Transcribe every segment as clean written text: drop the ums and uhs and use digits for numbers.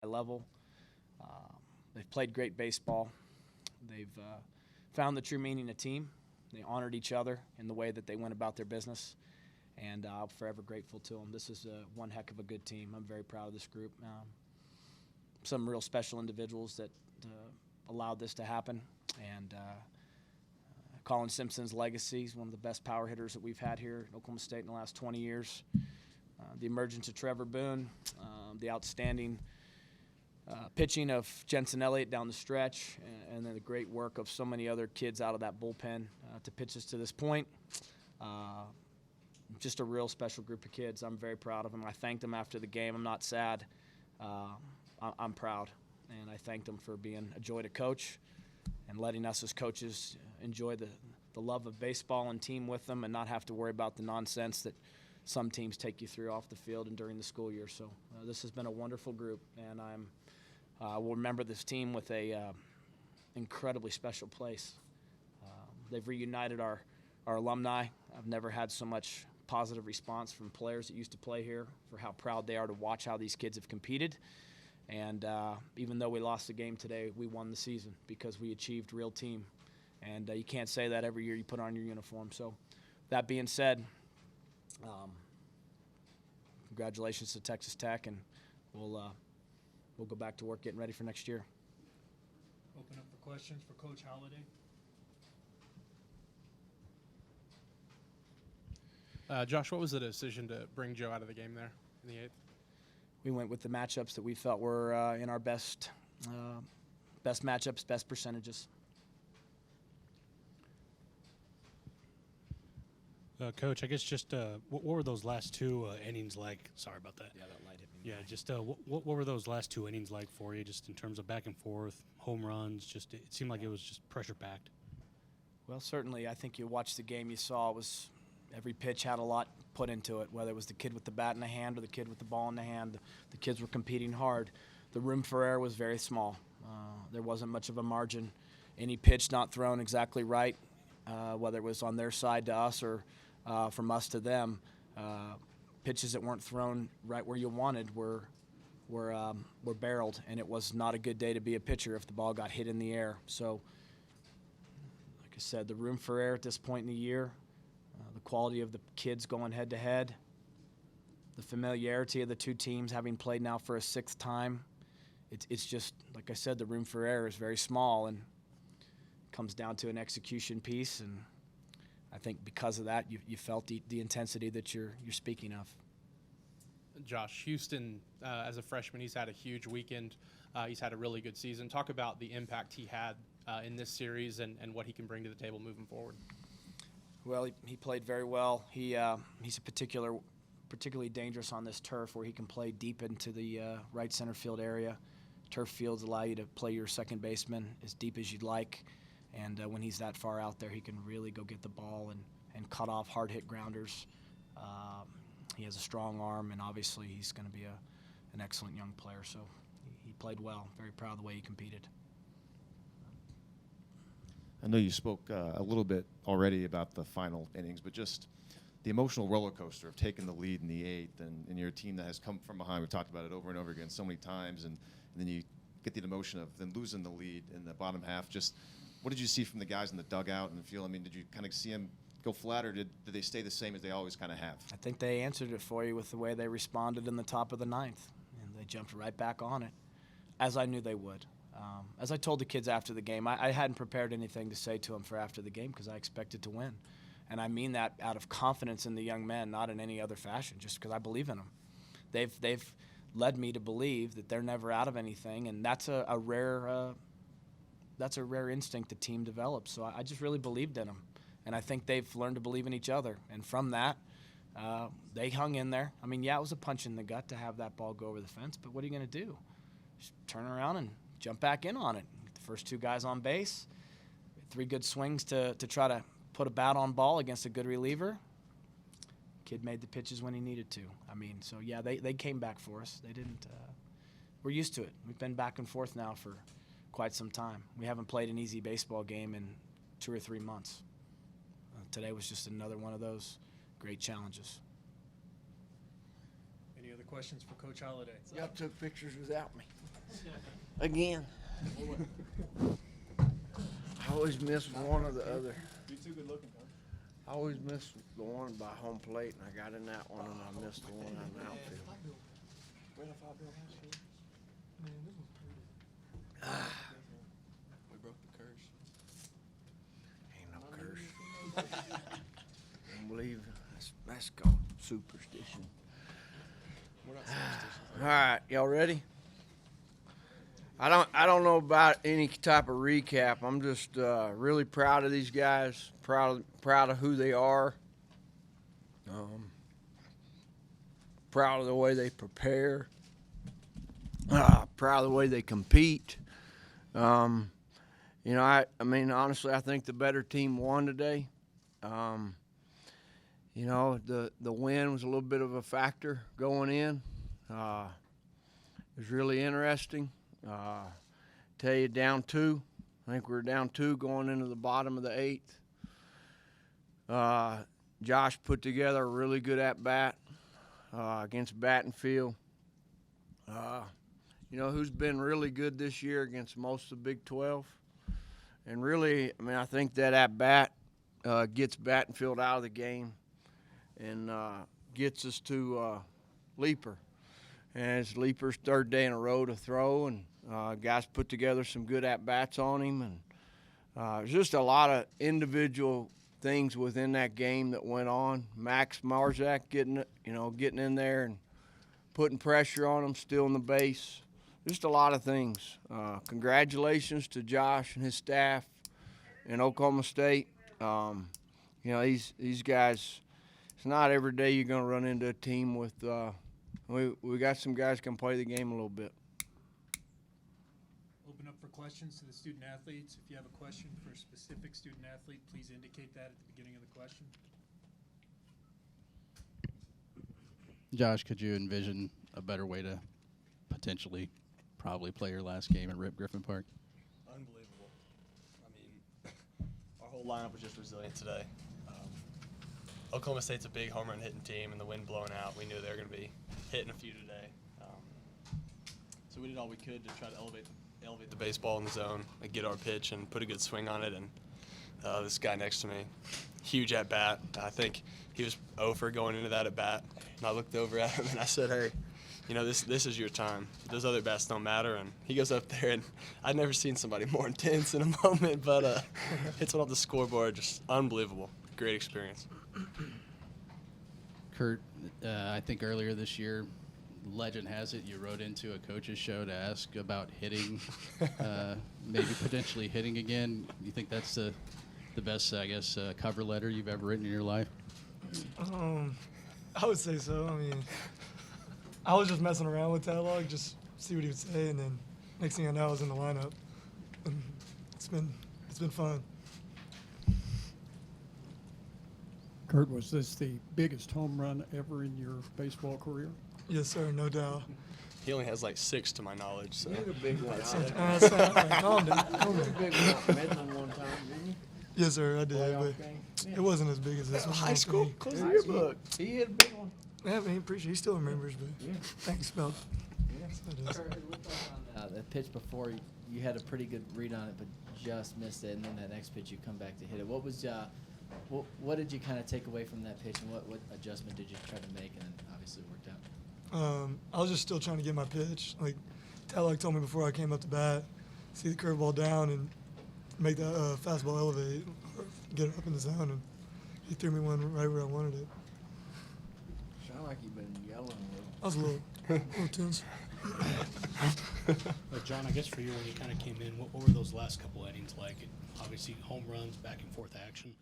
level. They've played great baseball. They've found the true meaning of team. They honored each other in the way that they went about their business, and I'm forever grateful to them. This is one heck of a good team. I'm very proud of this group. Some real special individuals that allowed this to happen, and Colin Simpson's legacy is one of the best power hitters that we've had here at Oklahoma State in the last 20 years. The emergence of Trevor Boone, the outstanding pitching of Jensen Elliott down the stretch, and then the great work of so many other kids out of that bullpen to pitch us to this point. Just a real special group of kids. I'm very proud of them. I thanked them after the game. I'm not sad. I'm proud, and I thanked them for being a joy to coach and letting us as coaches enjoy the love of baseball and team with them and not have to worry about the nonsense that some teams take you through off the field and during the school year. So this has been a wonderful group, and I will remember this team with a incredibly special place. They've reunited our alumni. I've never had so much positive response from players that used to play here for how proud they are to watch how these kids have competed. And even though we lost the game today, we won the season because we achieved real team. And you can't say that every year you put on your uniform. So that being said, congratulations to Texas Tech, and we'll go back to work getting ready for next year. Open up for questions for Coach Holliday. Josh, what was the decision to bring Joe out of the game there in the 8th? We went with the matchups that we felt were in our best matchups, best percentages. Coach, I guess just what were those last two innings like? Sorry about that. Yeah, that light hit me. Yeah, just what were those last two innings like for you, just in terms of back and forth, home runs? Just it seemed like it was just pressure packed. Well, certainly, I think you watched the game. You saw it was every pitch had a lot put into it, whether it was the kid with the bat in the hand or the kid with the ball in the hand. The kids were competing hard. The room for error was very small. There wasn't much of a margin. Any pitch not thrown exactly right, whether it was on their side to us or from us to them, pitches that weren't thrown right where you wanted were barreled, and it was not a good day to be a pitcher if the ball got hit in the air. So, like I said, the room for error at this point in the year, the quality of the kids going head-to-head, the familiarity of the two teams having played now for a 6th time, it's just, like I said, the room for error is very small, and it comes down to an execution piece, and I think because of that, you felt the intensity that you're speaking of. Josh, Houston, as a freshman, he's had a huge weekend. He's had a really good season. Talk about the impact he had in this series and what he can bring to the table moving forward. Well, he played very well. He's a particularly dangerous on this turf where he can play deep into the right center field area. Turf fields allow you to play your second baseman as deep as you'd like. And when he's that far out there, he can really go get the ball and cut off hard-hit grounders. He has a strong arm, and obviously he's going to be an excellent young player. So he played well. Very proud of the way he competed. I know you spoke a little bit already about the final innings, but just the emotional roller coaster of taking the lead in the 8th and your team that has come from behind. We've talked about it over and over again so many times, and then you get the emotion of then losing the lead in the bottom half. Just what did you see from the guys in the dugout and the field? I mean, did you kind of see them go flat, or did they stay the same as they always kind of have? I think they answered it for you with the way they responded in the top of the 9th, and they jumped right back on it, as I knew they would. As I told the kids after the game, I hadn't prepared anything to say to them for after the game because I expected to win. And I mean that out of confidence in the young men, not in any other fashion, just because I believe in them. They've led me to believe that they're never out of anything, and that's a rare instinct a team develops. So I just really believed in them, and I think they've learned to believe in each other. And from that, they hung in there. I mean, yeah, it was a punch in the gut to have that ball go over the fence, but what are you going to do? Just turn around and jump back in on it. The first 2 guys on base, 3 good swings to try to put a bat on ball against a good reliever. Kid made the pitches when he needed to. I mean, so yeah, they came back for us. They didn't. We're used to it. We've been back and forth now for quite some time. We haven't played an easy baseball game in 2 or 3 months. Today was just another one of those great challenges. Any other questions for Coach Holliday? Y'all took pictures without me. Again. I always miss one or the other. You're too good looking, Coach. I always miss the one by home plate, and I got in that one, and I missed the one on the outfield. We broke the curse. Ain't no curse. Don't believe that's called superstition. We're not superstitious. All right, y'all ready? I don't know about any type of recap. I'm just really proud of these guys. Proud of who they are. Proud of the way they prepare. Proud of the way they compete. You know, I mean, honestly, I think the better team won today. You know, the win was a little bit of a factor going in. It was really interesting. Tell you, down 2. I think we were down 2 going into the bottom of the 8th. Josh put together a really good at-bat against Battenfield. You know, who's been really good this year against most of the Big 12. And really, I mean, I think that at-bat gets Battenfield out of the game and gets us to Leaper. And it's Leaper's 3rd day in a row to throw, and guys put together some good at-bats on him. And there's just a lot of individual things within that game that went on. Max Marzak getting in there and putting pressure on him, stealing the base. Just a lot of things. Congratulations to Josh and his staff in Oklahoma State. You know, these guys, it's not every day you're going to run into a team with we got some guys who can play the game a little bit. Open up for questions to the student athletes. If you have a question for a specific student athlete, please indicate that at the beginning of the question. Josh, could you envision a better way to potentially probably play your last game at Rip Griffin Park? Unbelievable. I mean, our whole lineup was just resilient today. Oklahoma State's a big home run hitting team, and the wind blowing out, we knew they were going to be hitting a few today. So we did all we could to try to elevate the baseball in the zone, like get our pitch and put a good swing on it. And this guy next to me, huge at bat. I think he was 0 for going into that at bat. And I looked over at him and I said, "Hey, you know, this is your time. Those other bats don't matter." And he goes up there, and I'd never seen somebody more intense in a moment, but hits one off the scoreboard, just unbelievable. Great experience. Kurt, I think earlier this year, legend has it, you wrote into a coach's show to ask about hitting, maybe potentially hitting again. You think that's the best, I guess, cover letter you've ever written in your life? I would say so. I mean, I was just messing around with Tadlock, just see what he would say, and then next thing I know, I was in the lineup. And it's been fun. Kurt, was this the biggest home run ever in your baseball career? Yes, sir, no doubt. He only has like 6 to my knowledge. So. You had a big one. Calm down. Calm You had a down. big one at Midland one time, didn't you? Yes, sir, I did, Playoff but game? it wasn't as big as this one. High school? For me. Close the yearbook. He hit a big one. Yeah, I mean, appreciate. He still remembers, but Yeah. thanks, Bill. Yeah. So it is. The pitch before, you had a pretty good read on it, but just missed it, and then that next pitch you come back to hit it. What was what did you kind of take away from that pitch, and what adjustment did you try to make, and then obviously it worked out? I was just still trying to get my pitch. Like Tadlock told me before I came up to bat, see the curveball down and make that fastball elevate, or get it up in the zone, and he threw me one right where I wanted it. Sound like you've been yelling a little. I was a little tense. John, I guess for you, when you kind of came in, what were those last couple innings like? Obviously, home runs, back and forth action.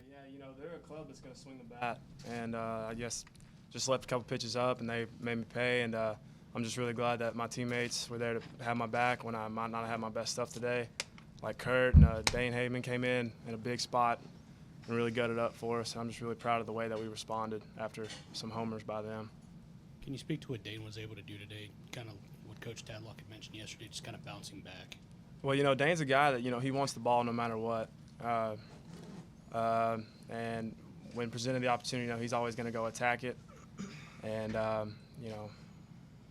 Yeah, you know, they're a club that's going to swing the bat. And I guess just left a couple pitches up, and they made me pay. And I'm just really glad that my teammates were there to have my back when I might not have my best stuff today. Like Kurt and Dane Haveman came in a big spot and really gutted up for us. And I'm just really proud of the way that we responded after some homers by them. Can you speak to what Dane was able to do today, kind of what Coach Tadlock had mentioned yesterday, just kind of bouncing back? Well, you know, Dane's a guy that, you know, he wants the ball no matter what. And when presented the opportunity, you know, he's always going to go attack it. And, you know,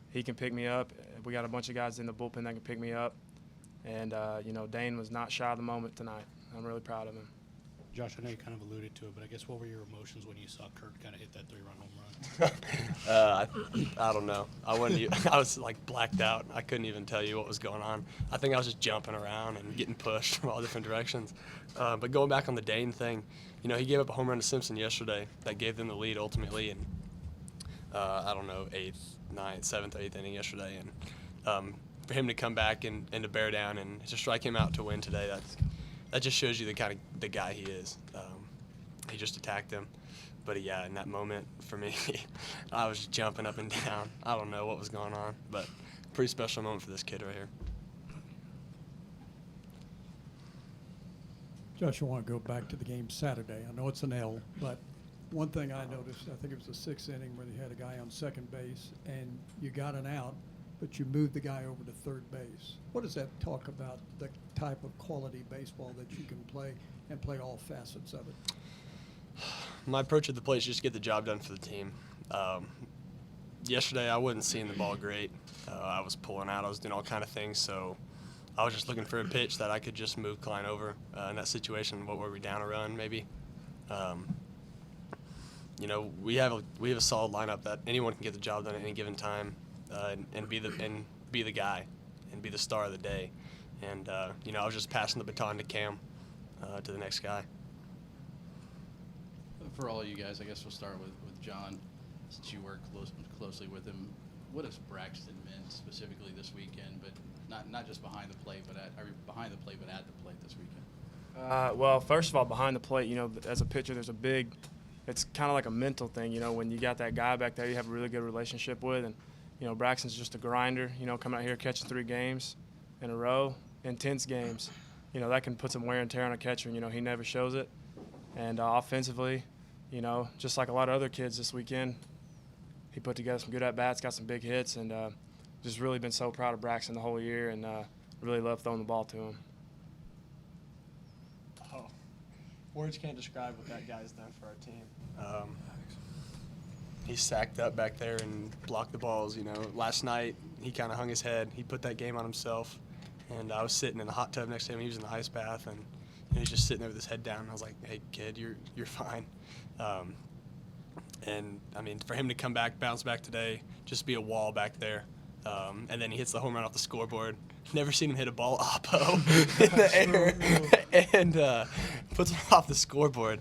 he can pick me up we got a bunch of guys in the bullpen that can pick me up. And, you know, Dane was not shy of the moment tonight. I'm really proud of him. Josh, I know you kind of alluded to it, but I guess what were your emotions when you saw Kurt kind of hit that 3-run home run? I don't know. I was like blacked out. I couldn't even tell you what was going on. I think I was just jumping around and getting pushed from all different directions. But going back on the Dane thing, you know, he gave up a home run to Simpson yesterday that gave them the lead ultimately in, I don't know, 8th, 9th, 7th, 8th inning yesterday. And for him to come back and to bear down and to strike him out to win today, that just shows you the kind of the guy he is. He just attacked him. But yeah, in that moment, for me, I was jumping up and down. I don't know what was going on, but pretty special moment for this kid right here. Josh, I want to go back to the game Saturday. I know it's an L, but one thing I noticed, I think it was the 6th inning where they had a guy on second base and you got an out, but you moved the guy over to third base. What does that talk about, the type of quality baseball that you can play and play all facets of it? My approach at the plate is just get the job done for the team. Yesterday, I wasn't seeing the ball great. I was pulling out. I was doing all kind of things, so I was just looking for a pitch that I could just move Klein over. In that situation, what were we, down a run maybe? You know, we have a solid lineup that anyone can get the job done at any given time, and be the guy, and be the star of the day. And you know, I was just passing the baton to Cam, to the next guy. For all you guys, I guess we'll start with John, since you work closely with him. What has Braxton meant specifically this weekend, but not just behind the plate, but at the plate this weekend? Well, first of all, behind the plate, you know, as a pitcher, it's kind of like a mental thing. You know, when you got that guy back there you have a really good relationship with, and, you know, Braxton's just a grinder, you know, coming out here catching 3 games in a row, intense games. You know, that can put some wear and tear on a catcher, and, you know, he never shows it. And offensively, you know, just like a lot of other kids this weekend, he put together some good at-bats, got some big hits, and just really been so proud of Braxton the whole year, and really love throwing the ball to him. Oh, words can't describe what that guy's done for our team. He sacked up back there and blocked the balls. You know, last night he kind of hung his head. He put that game on himself, and I was sitting in the hot tub next to him. He was in the ice bath, and he was just sitting there with his head down. And I was like, "Hey, kid, you're fine." And I mean, for him to come back, bounce back today, just be a wall back there, and then he hits the home run off the scoreboard. Never seen him hit a ball oppo in the air, and puts it off the scoreboard.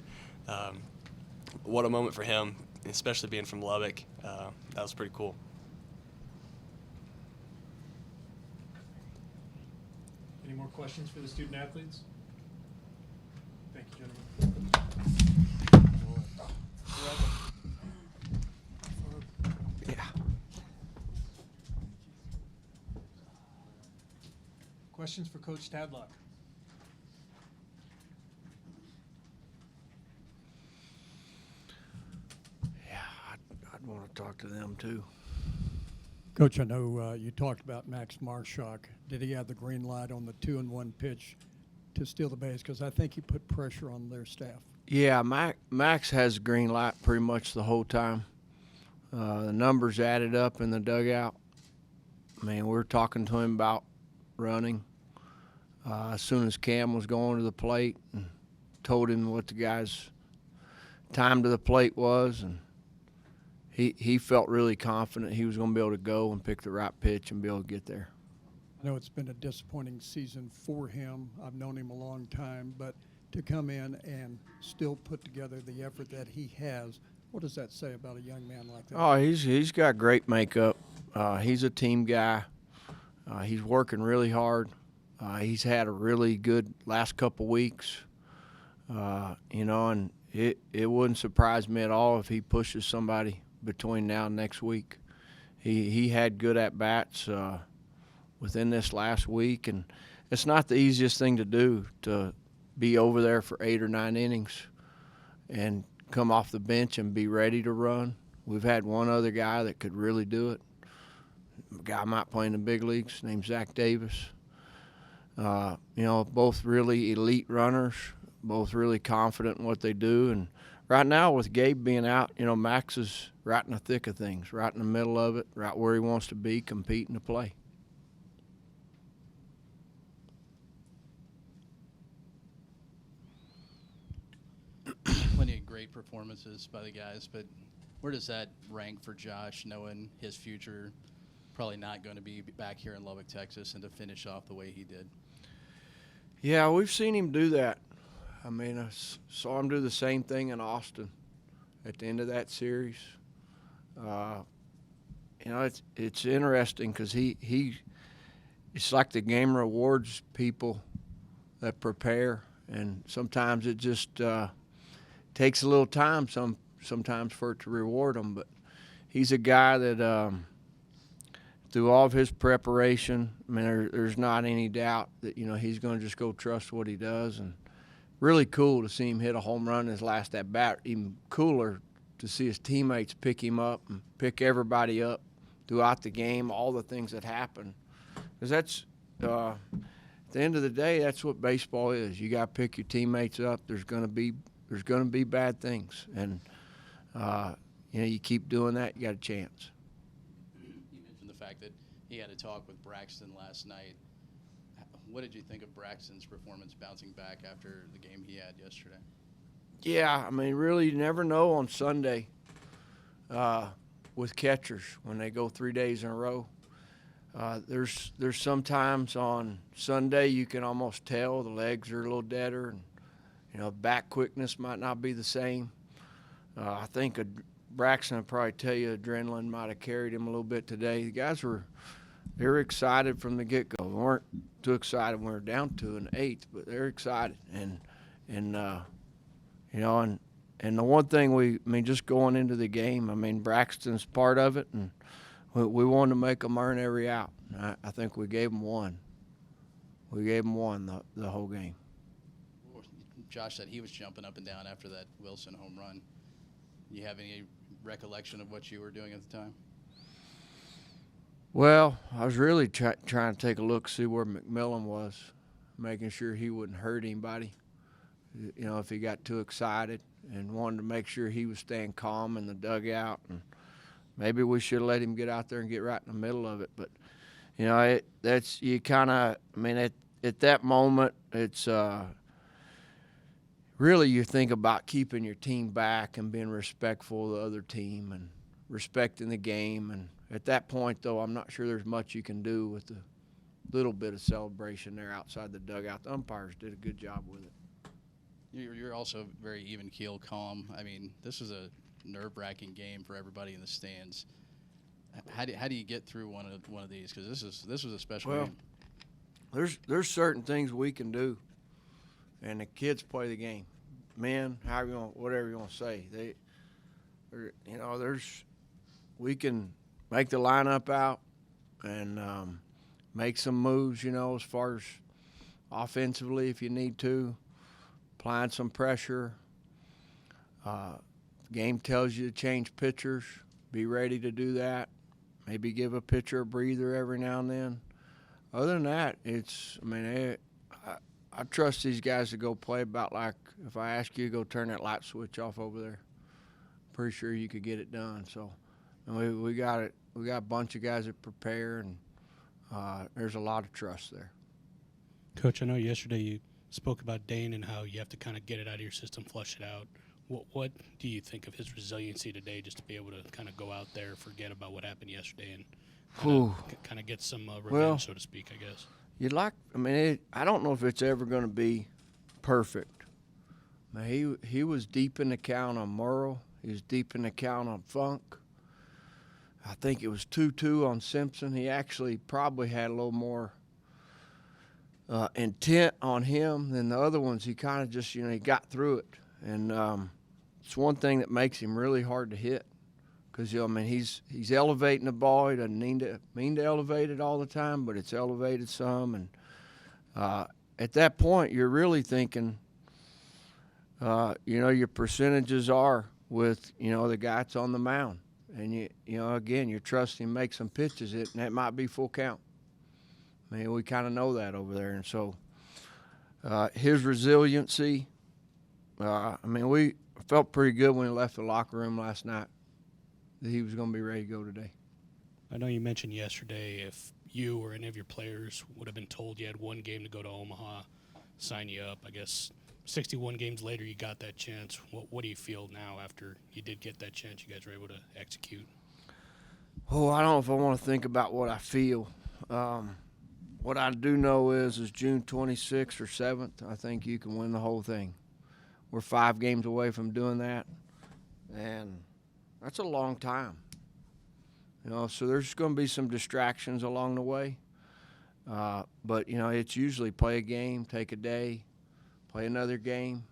What a moment for him, especially being from Lubbock. That was pretty cool. Any more questions for the student athletes? Thank you, gentlemen. Yeah. Questions for Coach Tadlock? Yeah, I'd want to talk to them too. Coach, I know you talked about Max Marshock. Did he have the green light on the 2-1 pitch to steal the base? Because I think he put pressure on their staff. Yeah, Max has green light pretty much the whole time. The numbers added up in the dugout. Man, we were talking to him about running as soon as Cam was going to the plate, and told him what the guy's time to the plate was, and he felt really confident he was going to be able to go and pick the right pitch and be able to get there. I know it's been a disappointing season for him. I've known him a long time, but to come in and still put together the effort that he has, what does that say about a young man like that? Oh, he's got great makeup. He's a team guy. He's working really hard. He's had a really good last couple weeks. You know, and it wouldn't surprise me at all if he pushes somebody between now and next week. He had good at-bats within this last week, and it's not the easiest thing to do, to be over there for 8 or 9 innings and come off the bench and be ready to run. We've had one other guy that could really do it. A guy might play in the big leagues named Zach Davis. You know, both really elite runners, both really confident in what they do. And right now with Gabe being out, you know, Max is right in the thick of things, right in the middle of it, right where he wants to be, competing to play. great performances by the guys, but where does that rank for Josh, knowing his future probably not going to be back here in Lubbock, Texas, and to finish off the way he did? Yeah, we've seen him do that. I mean, I saw him do the same thing in Austin at the end of that series. You know, it's interesting because it's like the game rewards people that prepare, and sometimes it just takes a little time sometimes for it to reward them. But he's a guy that through all of his preparation, I mean, there's not any doubt that, you know, he's going to just go trust what he does. And really cool to see him hit a home run in his last at bat. Even cooler to see his teammates pick him up and pick everybody up throughout the game, all the things that happen. Because that's, at the end of the day, that's what baseball is. You got to pick your teammates up. There's going to be bad things. And, you know, you keep doing that, you got a chance. You mentioned the fact that he had a talk with Braxton last night. What did you think of Braxton's performance bouncing back after the game he had yesterday? Yeah, I mean, really, you never know on Sunday with catchers when they go 3 days in a row. There's sometimes on Sunday you can almost tell the legs are a little deader, and, you know, back quickness might not be the same. I think Braxton would probably tell you adrenaline might have carried him a little bit today. The guys they were excited from the get-go. They weren't too excited when we were down 2 in the 8th, but they're excited. And you know, and the one thing just going into the game, I mean, Braxton's part of it, and we wanted to make them earn every out. I think we gave them one. We gave them one the whole game. Josh said he was jumping up and down after that Wilson home run. You have any recollection of what you were doing at the time? Well, I was really trying to take a look, see where McMillan was, making sure he wouldn't hurt anybody. You know, if he got too excited, and wanted to make sure he was staying calm in the dugout. And maybe we should have let him get out there and get right in the middle of it. But, you know, that's you kind of, I mean, at that moment, it's really you think about keeping your team back and being respectful of the other team and respecting the game. And at that point, though, I'm not sure there's much you can do with the little bit of celebration there outside the dugout. The umpires did a good job with it. You're also very even keel, calm. I mean, this is a nerve-wracking game for everybody in the stands. How do you get through one of these? Because this was a special game. There's certain things we can do, and the kids play the game. Men, whatever you want to say, you know, we can make the lineup out and make some moves, you know, as far as offensively if you need to. Applying some pressure. Game tells you to change pitchers. Be ready to do that. Maybe give a pitcher a breather every now and then. Other than that, I trust these guys to go play about like if I ask you to go turn that light switch off over there. Pretty sure you could get it done. So, and we got it. We got a bunch of guys that prepare, and there's a lot of trust there. Coach, I know yesterday you spoke about Dane and how you have to kind of get it out of your system, flush it out. What do you think of his resiliency today, just to be able to kind of go out there, forget about what happened yesterday, and kind of get some revenge, so to speak, I guess? I don't know if it's ever going to be perfect. He was deep in the count on Merle. He was deep in the count on Funk. I think it was 2-2 on Simpson. He actually probably had a little more intent on him than the other ones. He kind of just, he got through it. And it's one thing that makes him really hard to hit because, he's elevating the ball. He doesn't mean to elevate it all the time, but it's elevated some. And at that point, you're really thinking, your percentages are with, the guy that's on the mound. And, again, you're trusting him to make some pitches, and that might be full count. We kind of know that over there. And so his resiliency, we felt pretty good when he left the locker room last night that he was going to be ready to go today. I know you mentioned yesterday if you or any of your players would have been told you had one game to go to Omaha, sign you up. I guess 61 games later, you got that chance. What do you feel now after you did get that chance? You guys were able to execute. Oh, I don't know if I want to think about what I feel. What I do know is June 26th or 7th, I think you can win the whole thing. We're 5 games away from doing that, and that's a long time. You know, so there's going to be some distractions along the way. But, you know, it's usually play a game, take a day, play another game.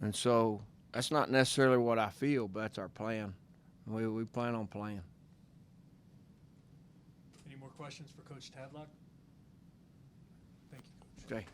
And so that's not necessarily what I feel, but that's our plan. We plan on playing. Any more questions for Coach Tadlock? Thank you, Coach. Okay.